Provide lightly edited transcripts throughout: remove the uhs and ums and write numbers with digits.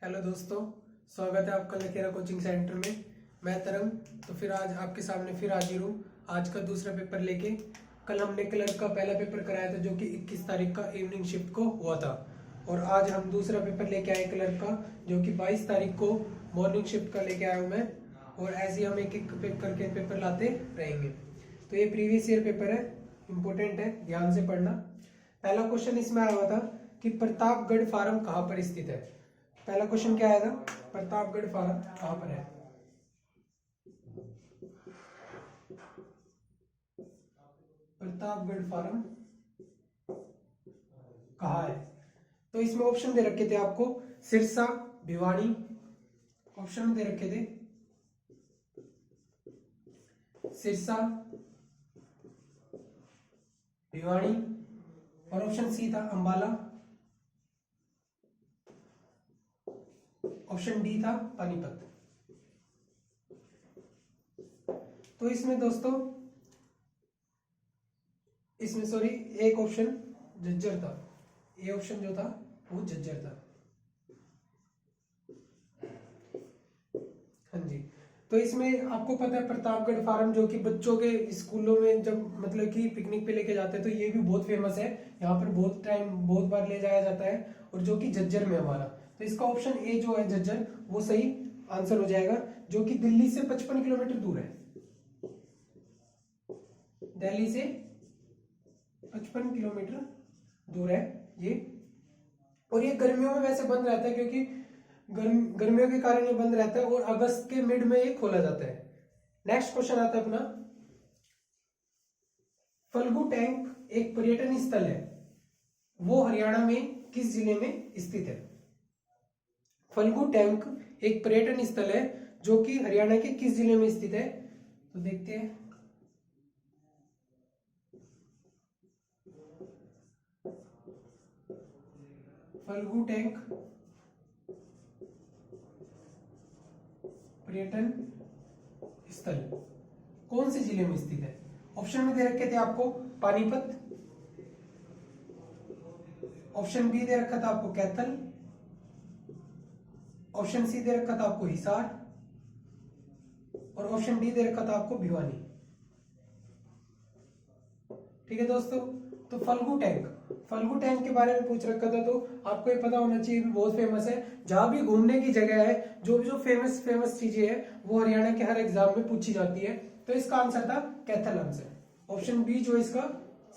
Hello दोस्तों, स्वागत है आपका लखेरा कोचिंग सेंटर में। मैं तरंग। तो फिर आज आपके सामने फिर हाजिर हूँ आज का दूसरा पेपर लेके। कल हमने क्लर्क का पहला पेपर कराया था जो कि 21 तारीख का इवनिंग शिफ्ट को हुआ था, और आज हम दूसरा पेपर लेके आए क्लर्क का जो कि 22 तारीख को मॉर्निंग शिफ्ट का लेके आया हूँ मैं। और ऐसे ही हम एक एक करके पेपर लाते रहेंगे। तो ये प्रीवियस ईयर पेपर है, इम्पोर्टेंट है, ध्यान से पढ़ना। पहला क्वेश्चन इसमें आया हुआ था कि प्रतापगढ़ फार्म कहाँ पर स्थित है। पहला क्वेश्चन क्या आया था, प्रतापगढ़ फार्म कहाँ पर है। प्रतापगढ़ फार्म कहाँ है। तो इसमें ऑप्शन दे रखे थे आपको, सिरसा, भिवानी। ऑप्शन दे रखे थे सिरसा, भिवानी, और ऑप्शन सी था अंबाला, ऑप्शन डी था पानीपत। तो इसमें दोस्तों सॉरी एक ऑप्शन झज्जर था। ये ऑप्शन जो था वो झज्जर था। हाँ जी। तो इसमें आपको पता है प्रतापगढ़ फार्म जो कि बच्चों के स्कूलों में जब मतलब कि पिकनिक पे लेके जाते हैं तो ये भी बहुत फेमस है। यहाँ पर बहुत बार ले जाया जाता है, और जो कि झज्जर में हमारा। तो इसका ऑप्शन ए जो है झज्जर वो सही आंसर हो जाएगा, जो कि दिल्ली से 55 किलोमीटर दूर है। दिल्ली से 55 किलोमीटर दूर है ये। और ये गर्मियों में वैसे बंद रहता है क्योंकि गर्मियों के कारण ये बंद रहता है, और अगस्त के मिड में ये खोला जाता है। नेक्स्ट क्वेश्चन आता है अपना, फल्गु टैंक एक पर्यटन स्थल है, वो हरियाणा में किस जिले में स्थित है। फल्गु टैंक एक पर्यटन स्थल है जो कि हरियाणा के किस जिले में स्थित है। तो देखते हैं, फल्गु टैंक पर्यटन स्थल कौन से जिले में स्थित है। ऑप्शन में दे रखे थे आपको पानीपत, ऑप्शन बी दे रखा था आपको कैथल, ऑप्शन सी दे रखा था आपको हिसार, और ऑप्शन डी दे रखा था आपको भिवानी। ठीक है दोस्तों। तो फल्गु टैंक के बारे में पूछ रखा था, तो आपको ये पता होना चाहिए, भी बहुत फेमस है। जहां भी घूमने की जगह है, जो फेमस चीजें है वो हरियाणा के हर एग्जाम में पूछी जाती है। तो इसका आंसर था कैथल आंसर, ऑप्शन बी जो इसका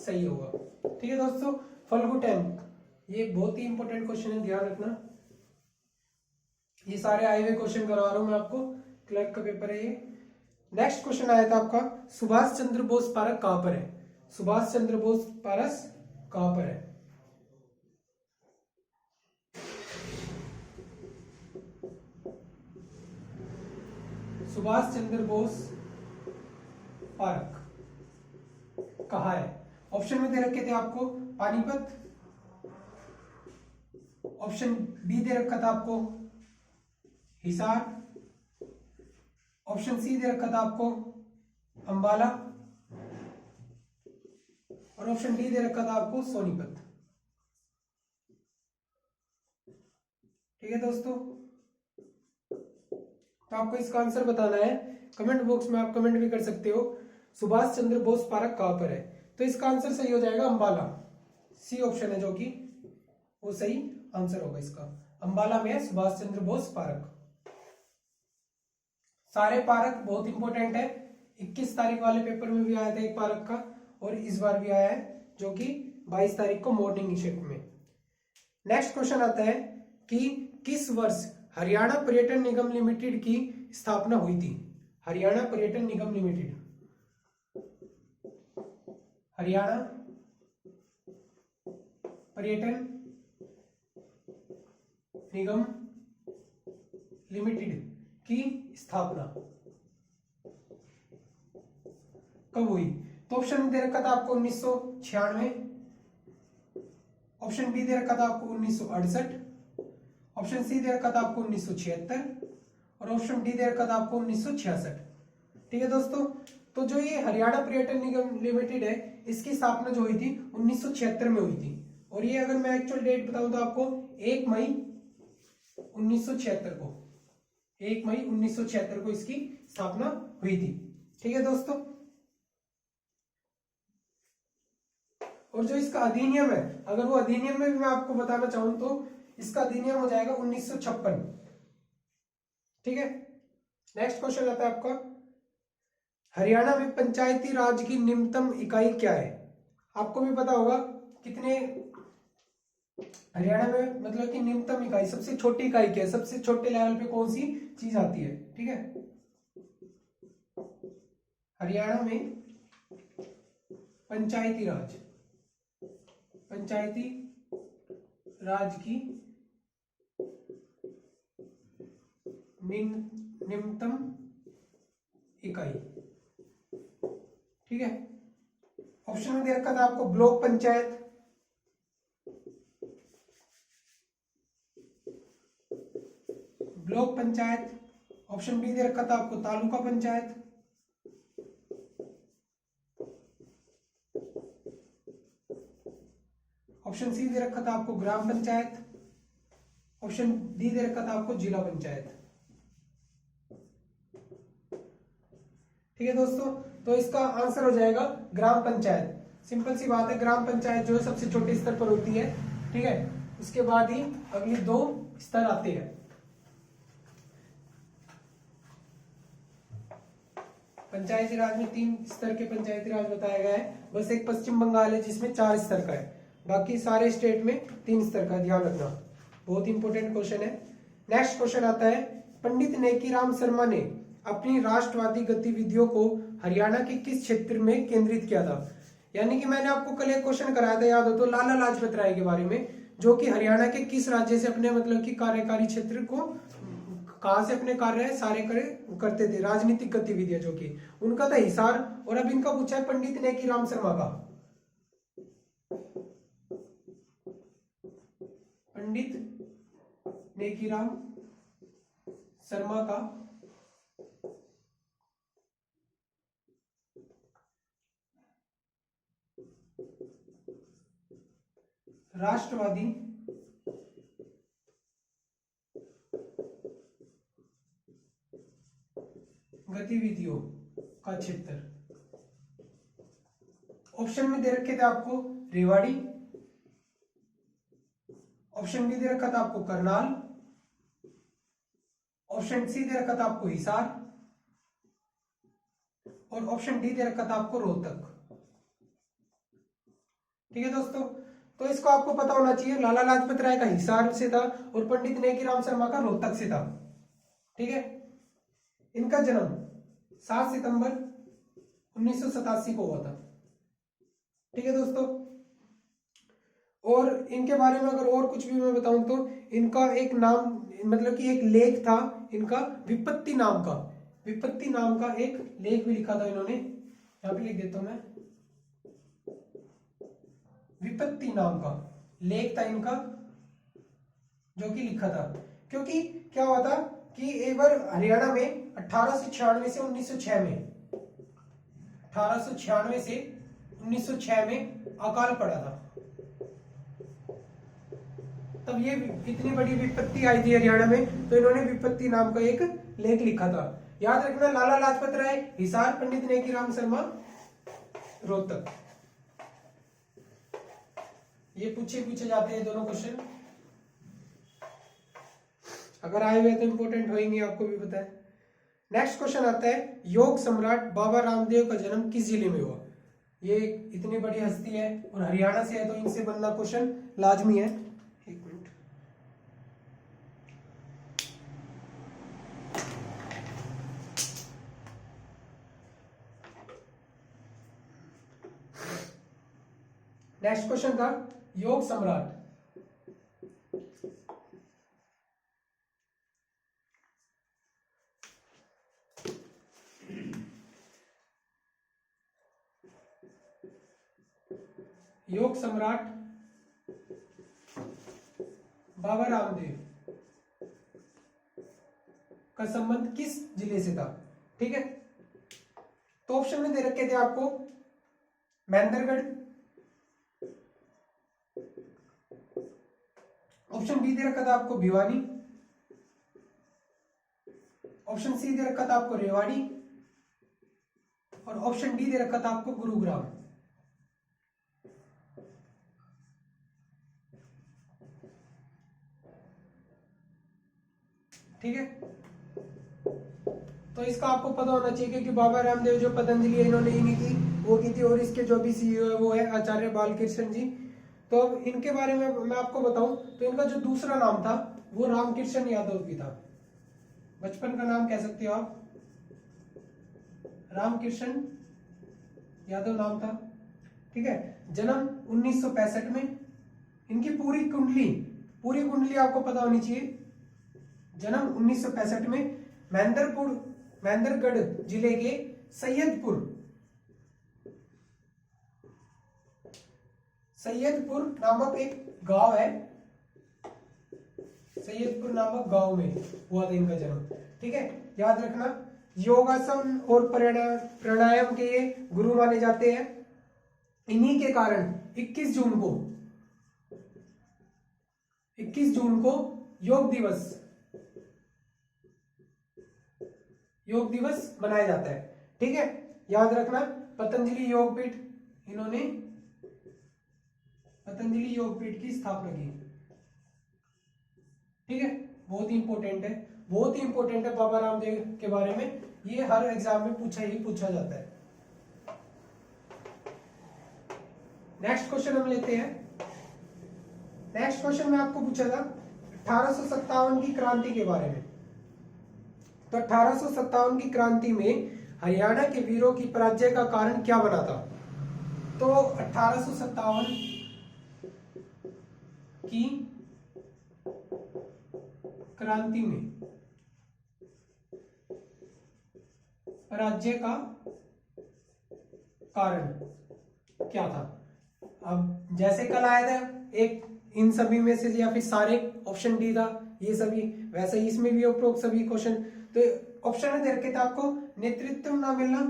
सही होगा। ठीक है दोस्तों, फल्गु टैंक ये बहुत ही इंपॉर्टेंट क्वेश्चन है, ध्यान रखना। ये सारे आए हुए क्वेश्चन करवा रहा हूं मैं आपको, क्लर्क का पेपर है ये। नेक्स्ट क्वेश्चन आया था आपका, सुभाष चंद्र बोस पार्क कहां पर है। सुभाष चंद्र बोस पार्क कहां पर है। सुभाष चंद्र बोस पार्क कहां है। ऑप्शन में दे रखे थे आपको पानीपत, ऑप्शन बी दे रखा था आपको हिसार, ऑप्शन सी दे रखा था आपको अंबाला, और ऑप्शन डी दे रखा था आपको सोनीपत। ठीक है दोस्तों, तो आपको इसका आंसर बताना है। कमेंट बॉक्स में आप कमेंट भी कर सकते हो, सुभाष चंद्र बोस पार्क कहां पर है। तो इसका आंसर सही हो जाएगा अंबाला, सी ऑप्शन है जो कि वो सही आंसर होगा इसका। अंबाला में है सुभाष चंद्र बोस पार्क। सारे पार्क बहुत इंपॉर्टेंट है, 21 तारीख वाले पेपर में भी आया था एक पार्क का, और इस बार भी आया है जो कि 22 तारीख को मॉर्निंग शिफ्ट में। नेक्स्ट क्वेश्चन आता है कि किस वर्ष हरियाणा पर्यटन निगम लिमिटेड की स्थापना हुई थी। हरियाणा पर्यटन निगम लिमिटेड, हरियाणा पर्यटन निगम लिमिटेड की स्थापना कब हुई। तो ऑप्शन दे रखा था आपको 1996, ऑप्शन बी दे रखा था आपको 1968, ऑप्शन सी दे रखा था आपको 1976, और ऑप्शन डी दे रखा था आपको 1966। ठीक है दोस्तों, तो जो ये हरियाणा पर्यटन निगम लिमिटेड है इसकी स्थापना जो हुई थी 1976 में हुई थी। और ये अगर मैं एक्चुअल डेट बताऊं तो आपको 1 मई 1976 को, 1 मई 1976 को इसकी स्थापना हुई थी। ठीक है दोस्तों। और जो इसका अधिनियम है, अगर वो अधिनियम में भी मैं आपको बताना चाहूं तो इसका अधिनियम हो जाएगा 1956। ठीक है। नेक्स्ट क्वेश्चन आता है आपका, हरियाणा में पंचायती राज की निम्नतम इकाई क्या है? आपको भी पता होगा कितने हरियाणा में मतलब कि निम्नतम इकाई, सबसे छोटी इकाई क्या है, सबसे छोटे लेवल पे कौन सी चीज आती है? ठीक है, हरियाणा में पंचायती राज, पंचायती राज की निम्नतम इकाई। ठीक है। ऑप्शन में दे रखा था आपको block panchayat, block panchayat. Option B दे रखा था आपको तालुका पंचायत, ऑप्शन सी दे रखा था आपको ग्राम पंचायत, ऑप्शन डी दे रखा था आपको जिला पंचायत। ठीक है दोस्तों, तो इसका आंसर हो जाएगा ग्राम पंचायत। सिंपल सी बात है, ग्राम पंचायत जो है सबसे छोटे स्तर पर होती है। ठीक है, उसके बाद ही अगली 2 स्तर आते हैं। पंचायती राज में 3 स्तर के पंचायती राज बताया गया है, बस एक पश्चिम बंगाल है जिसमें 4 स्तर का है, बाकी सारे स्टेट में 3 स्तर का, ध्यान रखना, बहुत इंपॉर्टेंट क्वेश्चन है। नेक्स्ट क्वेश्चन आता है, पंडित नेकीराम शर्मा ने अपनी राष्ट्रवादी गतिविधियों को हरियाणा के किस क्षेत्र में केंद्रित किया था? यानी कि मैंने आपको कल एक क्वेश्चन कराया था, याद हो तो, लाला लाजपत राय के बारे में, जो कि हरियाणा के किस राज्य से अपने मतलब कि कार्यकारी क्षेत्र को, कहां से अपने कार्य सारे करते थे, राजनीतिक गतिविधियां, जो कि उनका था हिसार। और अब इनका पूछा है पंडित नेकीराम शर्मा का, पंडित नेकीराम शर्मा का राष्ट्रवादी गतिविधियों का क्षेत्र। ऑप्शन में दे रखे थे आपको रेवाड़ी, ऑप्शन बी दे रखा था आपको करनाल, ऑप्शन सी दे रखा था आपको हिसार, और ऑप्शन डी दे रखा था आपको रोहतक। ठीक है दोस्तों, तो इसको आपको पता होना चाहिए, लाला लाजपत राय का हिसार से था और पंडित नेकीराम शर्मा का रोहतक से था। ठीक है। इनका जन्म 7 सितंबर 1987 को हुआ था। ठीक है दोस्तों, और इनके बारे में अगर और कुछ भी मैं बताऊं तो इनका एक नाम मतलब कि एक लेख था इनका, विपत्ति नाम का, विपत्ति नाम का एक लेख भी लिखा था इन्होंने, यहां पे लिख देता हूं मैं, विपत्ति नाम का लेख था इनका जो कि लिखा था। क्योंकि क्या हुआ था कि एक बार हरियाणा में 1896 से 1906 में, 1896 से 1906 में अकाल पड़ा था, तब ये इतनी बड़ी विपत्ति आई थी हरियाणा में, तो इन्होंने विपत्ति नाम का एक लेख लिखा था। याद रखना, लाला लाजपत राय हिसार, पंडित नेकीराम शर्मा रोहतक। ये पूछे जाते हैं दोनों क्वेश्चन, अगर आए हुए तो इंपॉर्टेंट होंगे, आपको भी पता है। नेक्स्ट क्वेश्चन आता है, योग सम्राट बाबा रामदेव का जन्म किस जिले में हुआ? ये इतनी बड़ी हस्ती है और हरियाणा से है, तो इनसे बनना क्वेश्चन लाजमी है। एक मिनट, नेक्स्ट क्वेश्चन था, योग सम्राट योग सम्राट बाबा रामदेव का संबंध किस जिले से था? ठीक है, तो ऑप्शन में दे रखे थे आपको महेंद्रगढ़, ऑप्शन बी दे रखा था आपको भिवानी, ऑप्शन सी दे रखा था आपको रेवाड़ी, और ऑप्शन डी दे रखा था आपको गुरुग्राम। ठीक है, तो इसका आपको पता होना चाहिए क्योंकि बाबा रामदेव जो पतंजलि है इन्होंने इन्हीं की वो की थी, और इसके जो भी सीईओ है वो है आचार्य बालकृष्ण जी। तो अब इनके बारे में मैं आपको बताऊं तो इनका जो दूसरा नाम था वो रामकृष्ण यादव भी था। बचपन का नाम कह सकते हो आप, रामकृष्ण यादव नाम था। ठीक है, जन्म 1965 में। इनकी पूरी कुंडली आपको पता होनी चाहिए। जन्म 1965 में महेंद्रगढ़ जिले के सैयदपुर नामक एक गांव है, सैयदपुर नामक गांव में हुआ था इनका जन्म। ठीक है, याद रखना। योगासन और प्राणायाम के ये गुरु माने जाते हैं। इन्हीं के कारण 21 जून को योग दिवस मनाया जाता है। ठीक है, याद रखना। पतंजलि योगपीठ, इन्होंने पतंजलि योगपीठ की स्थापना की। ठीक है, बहुत ही इंपॉर्टेंट है बाबा रामदेव के बारे में। ये हर एग्जाम में पूछा जाता है। नेक्स्ट क्वेश्चन हम लेते हैं। नेक्स्ट क्वेश्चन में आपको पूछा था 1857 की क्रांति के बारे में। तो 1857 की क्रांति में हरियाणा के वीरों की पराजय का कारण क्या बना था? तो 1857 की क्रांति में पराजय का कारण क्या था? अब जैसे कल आया था एक इन सभी में से या फिर सारे, ऑप्शन डी था ये सभी, वैसे ही इसमें भी उपरोक्त सभी क्वेश्चन। तो ऑप्शन में दे रखे थे आपको नेतृत्व न मिलना,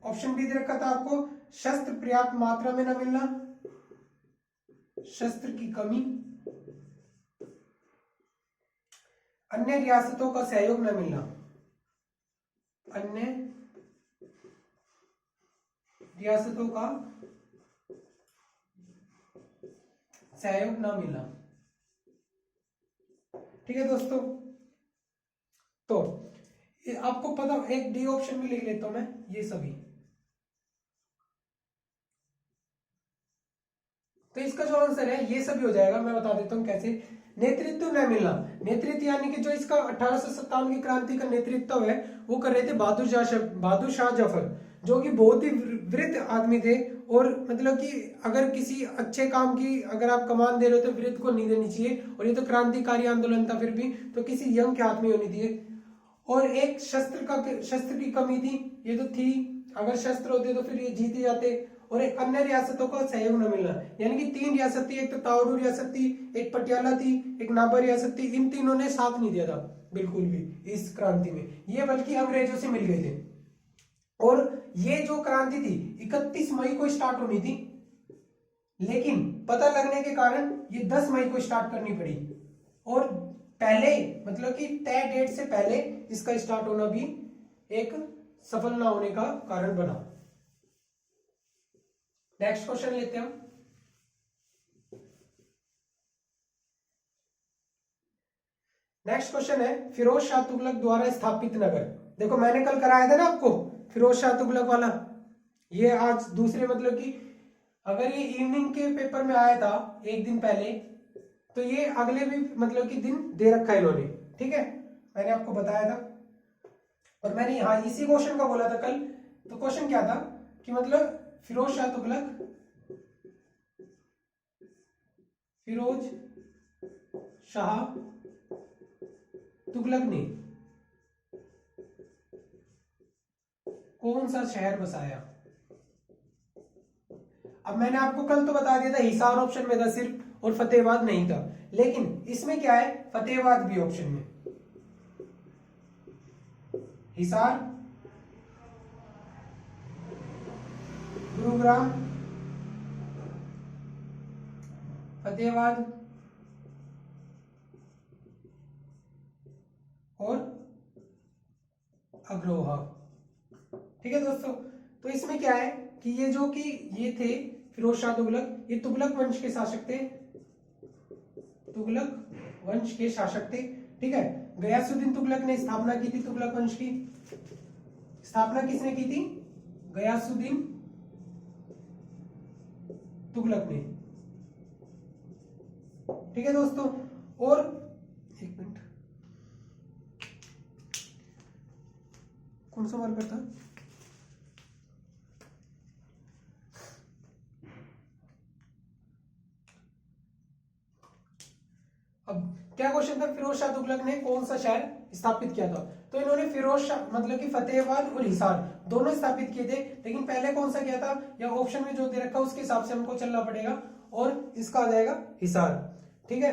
ऑप्शन बी दे रखा था आपको शस्त्र पर्याप्त मात्रा में न मिलना, शस्त्र की कमी, अन्य रियासतों का सहयोग न मिलना, अन्य रियासतों का सहयोग न मिलना। ठीक है दोस्तों, तो आपको पता, एक डी ऑप्शन भी लिख लेता हूं मैं, ये सभी। तो इसका जो आंसर है ये सभी हो जाएगा। मैं बता देता हूं कैसे। नेतृत्व न मिलना, नेतृत्व यानी कि जो इसका 1857 की क्रांति का नेतृत्व है वो कर रहे थे बहादुर शाह जफर, जो कि बहुत ही वृद्ध आदमी थे। और मतलब कि अगर किसी अच्छे काम की अगर आप कमान दे रहे हो तो वृद्ध को नहीं देनी चाहिए, और ये तो क्रांतिकारी आंदोलन था फिर भी, तो किसी यंग के हाथ में होनी चाहिए। और एक शस्त्र की कमी थी, ये तो थी, अगर शस्त्र होते तो फिर ये जीते जाते। और एक अन्य रियासतों का सहयोग न मिलना, यानी कि 3 रियासत थी, एक तो तावड़ू रियासत थी, एक पटियाला थी, एक नाबर रियासत थी। इन तीनों ने साथ नहीं दिया था बिल्कुल भी इस क्रांति में, ये बल्कि अंग्रेजों से मिल गए थे। और ये जो क्रांति थी 31 मई को स्टार्ट होनी थी, लेकिन पता लगने के कारण ये 10 मई को स्टार्ट करनी पड़ी। और पहले मतलब कि तय डेट से पहले इसका स्टार्ट होना भी एक सफल ना होने का कारण बना। नेक्स्ट क्वेश्चन लेते हैं हम। नेक्स्ट क्वेश्चन है फिरोज शाह तुगलक द्वारा स्थापित नगर। देखो मैंने कल कराया था ना आपको फिरोज शाह तुगलक वाला, ये आज दूसरे मतलब कि अगर ये इवनिंग के पेपर में आया था एक दिन पहले, तो ये अगले भी मतलब कि दिन दे रखा है इन्होंने। ठीक है, मैंने आपको बताया था। और मैंने यहाँ इसी क्वेश्चन का बोला था कल। तो क्वेश्चन क्या था कि मतलब फिरोज शाह तुगलक ने कौन सा शहर बसाया? अब मैंने आपको कल तो बता दिया था हिसार ऑप्शन में था सिर्फ, और फतेहाबाद नहीं था, लेकिन इसमें क्या है, फतेहाबाद भी ऑप्शन में। हिसार, गुरुग्राम, फतेहाबाद और अग्रोहा। ठीक है दोस्तों, तो इसमें क्या है कि ये जो कि ये थे फिरोज शाह तुगलक, ये तुगलक वंश के शासक थे, तुगलक वंश के शासक थे। ठीक है, गयासुद्दीन तुगलक ने स्थापना की थी तुगलक वंश की। स्थापना किसने की थी? गयासुद्दीन तुगलक ने। ठीक है दोस्तों, और एक मिनट, कौन सा मार्कर था? अब क्या क्वेश्चन था, फिरोज शाह तुगलक ने कौन सा शहर स्थापित किया था? तो इन्होंने फिरोज शाह मतलब कि फतेहाबाद और हिसार दोनों स्थापित किए थे, लेकिन पहले कौन सा किया था या ऑप्शन में जो दे रखा है उसके हिसाब से हमको चलना पड़ेगा, और इसका आ जाएगा हिसार। ठीक है,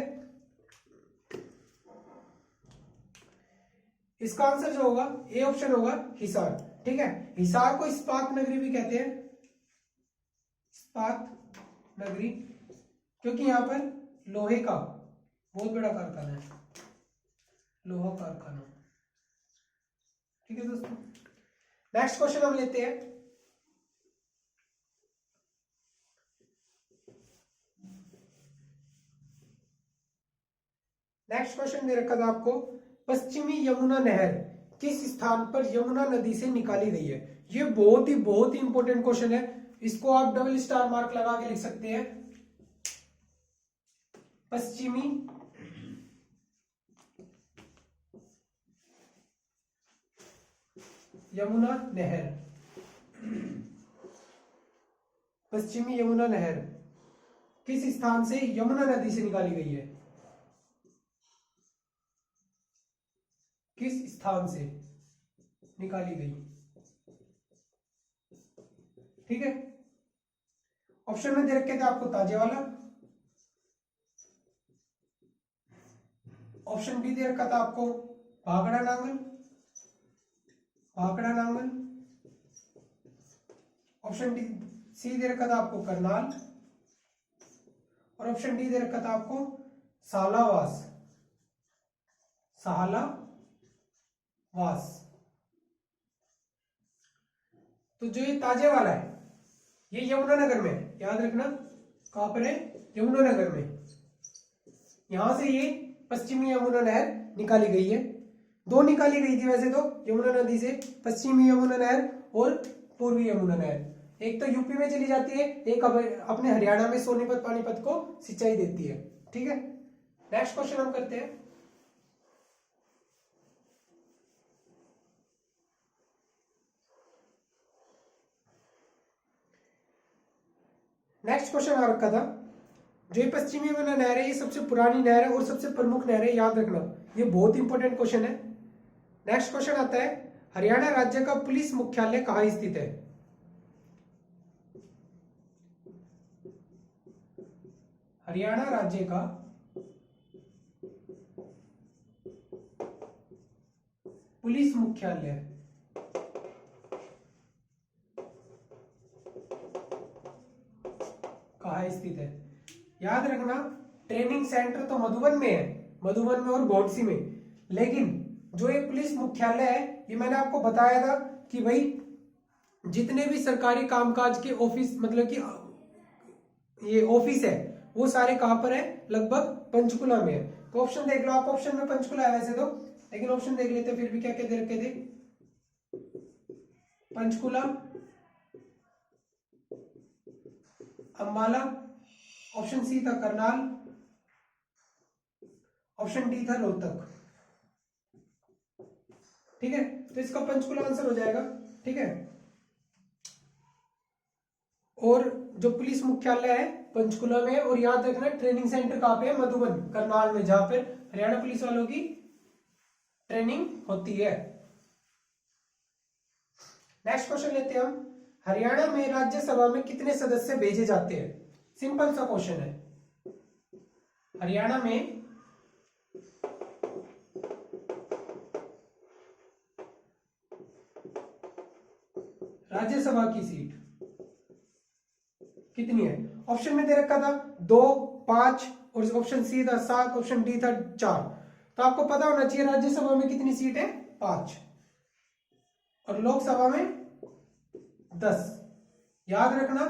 इसका आंसर जो होगा ए ऑप्शन होगा हिसार। ठीक है, हिसार को इस्पात नगरी भी कहते हैं, इस्पात नगरी, क्योंकि यहां पर लोहे का बहुत बड़ा कारखाना है, लोहा कारखाना। ठीक है दोस्तों, नेक्स्ट क्वेश्चन हम लेते हैं। नेक्स्ट क्वेश्चन दे रखा था आपको, पश्चिमी यमुना नहर किस स्थान पर यमुना नदी से निकाली गई है? ये बहुत ही इंपॉर्टेंट क्वेश्चन है, इसको आप डबल स्टार मार्क लगा के लिख सकते हैं। पश्चिमी यमुना नहर, पश्चिमी यमुना नहर किस स्थान से यमुना नदी से निकाली गई है? किस स्थान से निकाली गई? ठीक है, ऑप्शन में दे रखे थे आपको ताजेवाला, ऑप्शन बी दे रखा था आपको Bhakra Nangal, Bhakra Nangal, option D C दे रखा था आपको करनाल, और ऑप्शन डी दे रखा था आपको सालावास, सालावास। तो जो ये ताजे वाला है ये यमुनानगर में है, याद रखना कहां पर है? यमुनानगर में। यहां से ये पश्चिमी यमुना नहर निकाली गई है, दो निकाली गई थी वैसे तो यमुना नदी से, पश्चिमी यमुना नहर और पूर्वी यमुना नहर। एक तो यूपी में चली जाती है, एक अपने हरियाणा में सोनीपत पानीपत को सिंचाई देती है। ठीक है, नेक्स्ट क्वेश्चन हम करते हैं। नेक्स्ट क्वेश्चन आ रखा था, जो ये पश्चिमी यमुना नहर है ये सबसे पुरानी नहर है और सबसे प्रमुख नहर है, याद रखना ये बहुत इंपॉर्टेंट क्वेश्चन है। नेक्स्ट क्वेश्चन आता है, हरियाणा राज्य का पुलिस मुख्यालय कहां स्थित है? हरियाणा राज्य का पुलिस मुख्यालय कहां स्थित है? याद रखना ट्रेनिंग सेंटर तो मधुबन में है, मधुबन में और घोटसी में, लेकिन जो ये पुलिस मुख्यालय है ये मैंने आपको बताया था कि भाई जितने भी सरकारी कामकाज के ऑफिस मतलब कि ये ऑफिस है वो सारे कहां पर है? लगभग पंचकुला में है। तो ऑप्शन देख लो आप, ऑप्शन में पंचकुला है वैसे तो, लेकिन ऑप्शन देख लेते फिर भी क्या क्या दे रखे थे। पंचकुला, अंबाला, ऑप्शन सी था करनाल, ऑप्शन डी था रोहतक। ठीक है, तो इसका पंचकुला आंसर हो जाएगा। ठीक है, और जो पुलिस मुख्यालय है पंचकुला में, और याद रखना ट्रेनिंग सेंटर कहां पे है? मधुबन करनाल में, जहां पर हरियाणा पुलिस वालों की ट्रेनिंग होती है। नेक्स्ट क्वेश्चन लेते हैं हम, हरियाणा में राज्यसभा में कितने सदस्य भेजे जाते हैं? सिंपल सा क्वेश्चन है, हरियाणा में राज्यसभा की सीट कितनी है? ऑप्शन में दे रखा था 2, 5 और ऑप्शन सी था 7, ऑप्शन डी था 4। तो आपको पता होना चाहिए राज्यसभा में कितनी सीट है? 5 और लोकसभा में 10। याद रखना,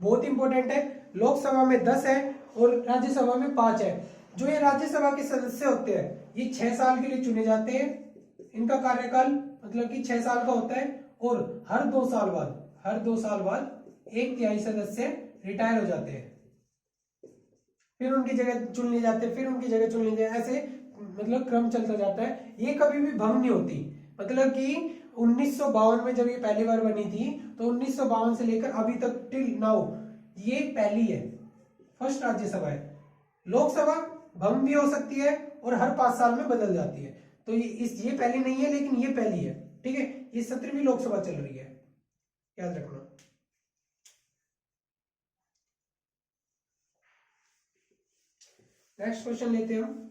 बहुत इंपॉर्टेंट है। लोकसभा में 10 है और राज्यसभा में 5 है। जो ये राज्यसभा के सदस्य होते हैं ये 6 साल के लिए चुने जाते हैं। इनका कार्यकाल मतलब कि 6 साल का होता है और हर 2 साल बाद 1/3 सदस्य रिटायर हो जाते हैं, फिर उनकी जगह चुन लिए जाते हैं, फिर उनकी जगह चुन लिए जाते हैं, ऐसे मतलब क्रम चलता जाता है। ये कभी भी भंग नहीं होती। मतलब कि 1952 में जब ये पहली बार बनी थी तो 1952 से लेकर अभी तक टिल नाउ ये पहली है, फर्स्ट राज्यसभा है। लोकसभा भंग भी हो सकती है और हर 5 साल में बदल जाती है। तो ये पहली नहीं है लेकिन ये पहली है। ठीक है, ये 17वीं लोकसभा चल रही है, याद रखना। नेक्स्ट क्वेश्चन लेते हैं हम।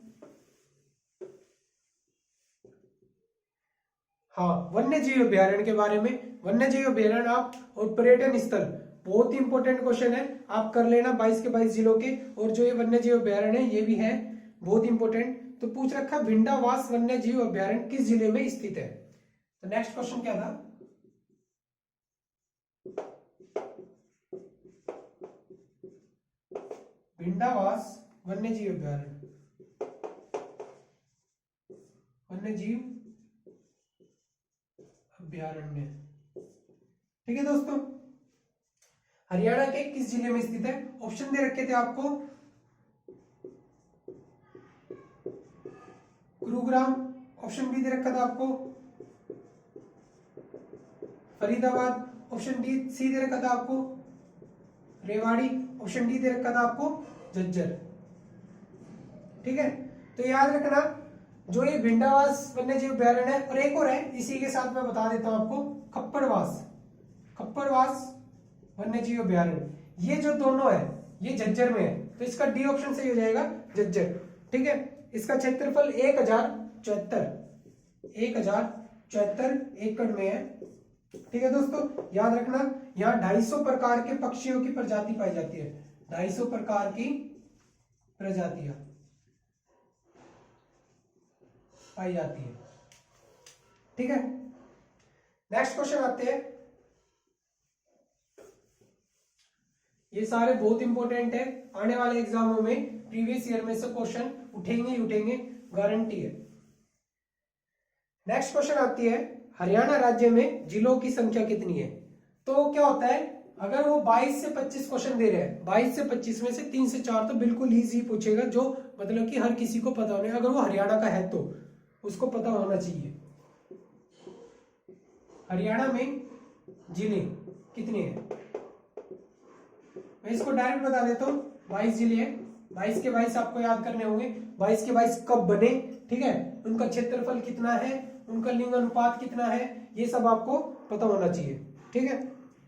हाँ, वन्य जीव अभ्यारण्य के बारे में। वन्य जीव अभ्यारण्य आप और पर्यटन स्थल, बहुत ही इंपॉर्टेंट क्वेश्चन है, आप कर लेना 22 के 22 जिलों के। और जो ये वन्य जीव अभ्यारण्य है ये भी है बहुत इंपॉर्टेंट। तो पूछ रखा भिंडावास वन्य जीव अभ्यारण्य किस जिले में स्थित है? तो नेक्स्ट क्वेश्चन क्या था? भिंडावास वन्य जीव अभ्यारण्य, वन्य जीव अभ्यारण्य। ठीक है दोस्तों, हरियाणा के किस जिले में स्थित है? ऑप्शन दे रखे थे आपको, गुरुग्राम, ऑप्शन बी दे रखा था आपको फरीदाबाद, ऑप्शन डी सी दे रखा था आपको रेवाड़ी, ऑप्शन डी दे रखा था आपको झज्जर। ठीक है, तो याद रखना जो ये भिंडावास वन्य जीव अभ्यारण्य है, और एक और है इसी के साथ मैं बता देता हूं आपको, खप्पड़वास वन्य जीव अभ्यारण्य। ये जो दोनों है ये झज्जर में है, तो इसका डी ऑप्शन सही हो जाएगा, झज्जर। ठीक है, इसका क्षेत्रफल 1074 एकड़ में है। ठीक है दोस्तों, याद रखना यहाँ 250 प्रकार के पक्षियों की प्रजाति पाई जाती है, 250 प्रकार की प्रजातियां पाई जाती है। ठीक है, नेक्स्ट क्वेश्चन आते हैं। ये सारे बहुत इंपॉर्टेंट है, आने वाले एग्जामों में प्रीवियस ईयर में से क्वेश्चन उठेंगे ही उठेंगे, गारंटी है। नेक्स्ट क्वेश्चन आती है, हरियाणा राज्य में जिलों की संख्या कितनी है? तो क्या होता है, अगर वो 22 से 25 क्वेश्चन दे रहे हैं, 22 से 25 में से 3 से 4 तो बिल्कुल इजी पूछेगा, जो मतलब कि हर किसी को पता होना, अगर वो हरियाणा का है तो उसको पता होना चाहिए। हरियाणा में जिले कितने हैं? मैं इसको डायरेक्ट बता देता हूँ, 22 जिले हैं। 22 के 22 आपको याद करने होंगे। 22 के 22 कब बने, ठीक है, उनका क्षेत्रफल कितना है, उनका लिंग अनुपात कितना है, ये सब आपको पता होना चाहिए। ठीक है,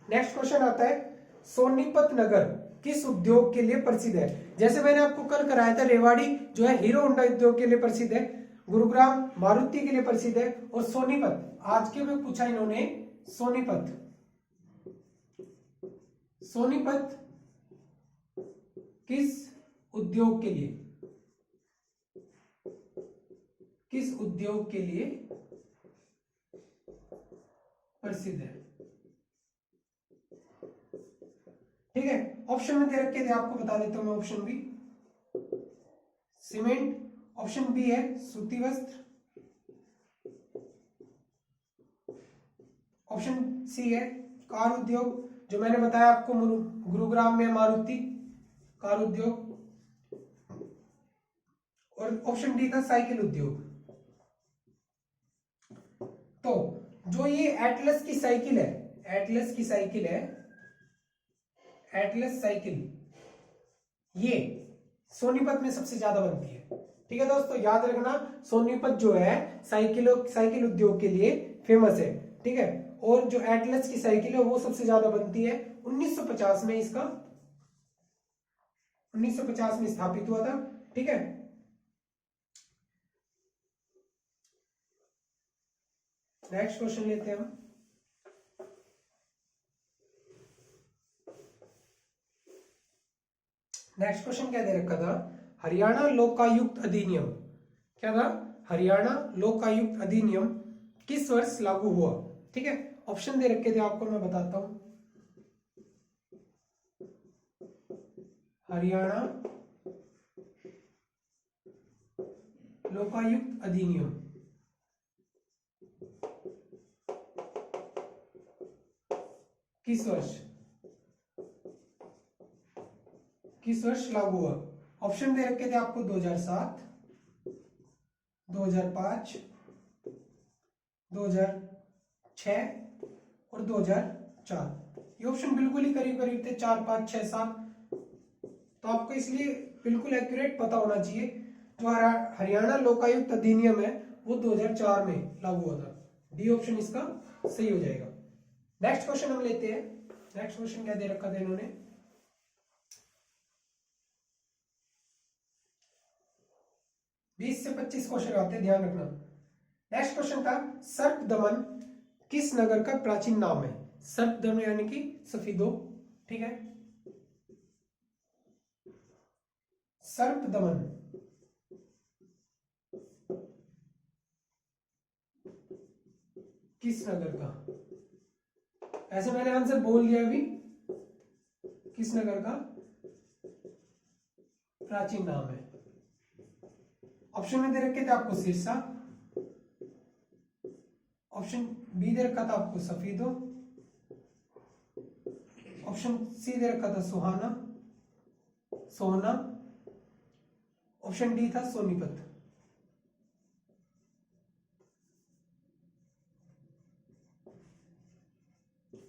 नेक्स्ट क्वेश्चन आता है, सोनीपत नगर किस उद्योग के लिए प्रसिद्ध है? जैसे मैंने आपको कल कराया था, रेवाड़ी जो है हीरो होंडा उद्योग के लिए प्रसिद्ध है, गुरुग्राम मारुति के लिए प्रसिद्ध है, और सोनीपत आज के में पूछा इन्होंने, सोनीपत किस उद्योग के लिए, किस उद्योग के लिए प्रसिद्ध है? ठीक है, ऑप्शन में दे रखे थे आपको, बता देता हूं मैं option B cement, option B है सूती वस्त्र, ऑप्शन सी है कार उद्योग, जो मैंने बताया आपको गुरुग्राम में मारुति कार उद्योग, और ऑप्शन डी था साइकिल उद्योग। तो जो ये एटलस की साइकिल है, एटलस साइकिल ये सोनीपत में सबसे ज्यादा बनती है। ठीक है दोस्तों, याद रखना सोनीपत जो है साइकिल उद्योग के लिए फेमस है। ठीक है, और जो एटलस की साइकिल है वो सबसे ज्यादा बनती है। 1950 में इसका 1950 में स्थापित हुआ था। ठीक है, नेक्स्ट क्वेश्चन लेते हैं हम। नेक्स्ट क्वेश्चन क्या दे रखा था, हरियाणा लोकायुक्त अधिनियम, क्या था, हरियाणा लोकायुक्त अधिनियम किस वर्ष लागू हुआ। ठीक है, ऑप्शन दे रखे थे आपको, मैं बताता हूं। हरियाणा लोकायुक्त अधिनियम किस वर्ष लागू हुआ। ऑप्शन दे रखे थे आपको 2007, 2005, 2006 और 2004। ये ऑप्शन बिल्कुल ही करीब करीब थे, 4, 5, 6, 7। तो आपको इसलिए बिल्कुल एक्यूरेट पता होना चाहिए। जो हरियाणा लोकायुक्त अधिनियम है वो 2004 में लागू हुआ था। डी ऑप्शन इसका सही हो जाएगा। नेक्स्ट क्वेश्चन हम लेते हैं। नेक्स्ट क्वेश्चन क्या दे रखा था इन्होंने, 20 से 25 क्वेश्चन आते हैं, ध्यान रखना। नेक्स्ट क्वेश्चन था, सर्प दमन किस नगर का प्राचीन नाम है। सर्प दमन यानी कि सफीदो। ठीक है, सर्प दमन किस नगर का, ऐसे मैंने आंसर बोल दिया अभी, किस नगर का प्राचीन नाम है। ऑप्शन में दे रखे थे आपको सिरसा, ऑप्शन बी दे रखा था आपको सफीदो, ऑप्शन सी दे रखा था सोना, ऑप्शन डी था सोनीपत।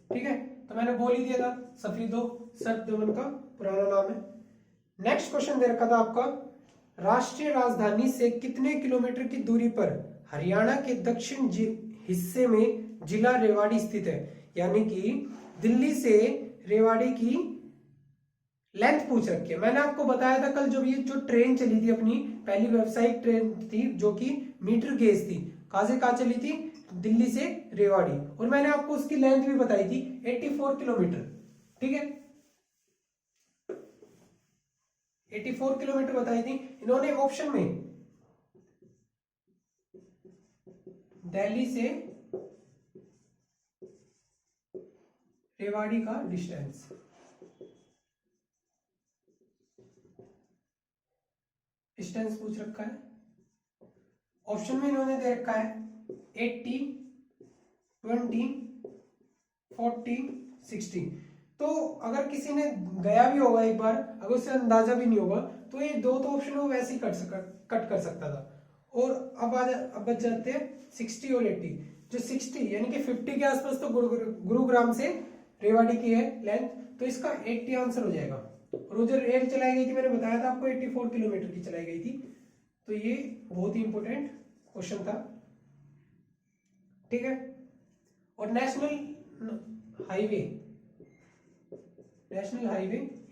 ठीक है, तो मैंने बोल ही दिया था, सफीदो सर्प दमन का पुराना नाम है। नेक्स्ट क्वेश्चन दे रखा था आपका, राष्ट्रीय राजधानी से कितने किलोमीटर की दूरी पर हरियाणा के दक्षिण हिस्से में जिला रेवाड़ी स्थित है। यानी कि दिल्ली से रेवाड़ी की लेंथ पूछ रखी है। मैंने आपको बताया था कल, जो ट्रेन चली थी अपनी पहली व्यावसायिक ट्रेन थी, जो कि मीटर गेज थी, कहां से कहां चली थी, दिल्ली से रेवाड़ी, और मैंने आपको उसकी लेंथ भी बताई थी 84 किलोमीटर। ठीक है, 84 किलोमीटर बताई थी इन्होंने। ऑप्शन में दिल्ली से रेवाड़ी का डिस्टेंस, पूछ रखा है। ऑप्शन में इन्होंने दे रखा है 80, 20, 40, 60। तो अगर किसी ने गया भी होगा एक बार, अगर उसे अंदाजा भी नहीं होगा, तो ये दो तो ऑप्शन वो वैसे ही कट कर सकता था। और अब बच जाते हैं 60 और 80। जो 60 यानी कि 50 के आसपास तो गुरुग्राम से रेवाड़ी की है लेंथ, तो इसका 80 आंसर हो जाएगा। और वो जो रेल चलाई गई थी, मैंने बताया था आपको 84 किलोमीटर की चलाई गई थी। तो ये बहुत ही इंपॉर्टेंट क्वेश्चन था। ठीक है, और नेशनल हाईवे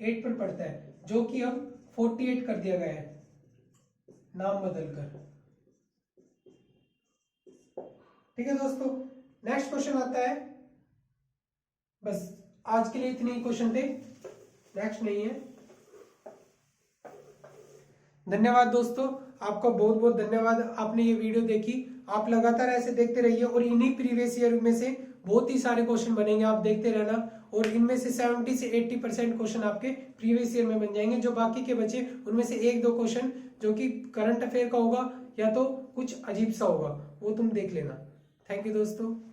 8 पर पड़ता है, जो कि अब 48 कर दिया गया है नाम बदलकर। ठीक है दोस्तों, नेक्स्ट क्वेश्चन आता है। बस आज के लिए इतने ही क्वेश्चन थे, नेक्स्ट नहीं है। धन्यवाद दोस्तों, आपका बहुत बहुत धन्यवाद, आपने ये वीडियो देखी। आप लगातार ऐसे देखते रहिए, और इन्हीं प्रीवियस ईयर में से बहुत ही सारे क्वेश्चन बनेंगे, आप देखते रहना। और इनमें से 70 से 80% क्वेश्चन आपके प्रीवियस ईयर में बन जाएंगे। जो बाकी के बचे, उनमें से 1-2 क्वेश्चन जो कि करंट अफेयर का होगा, या तो कुछ अजीब सा होगा, वो तुम देख लेना। थैंक यू दोस्तों।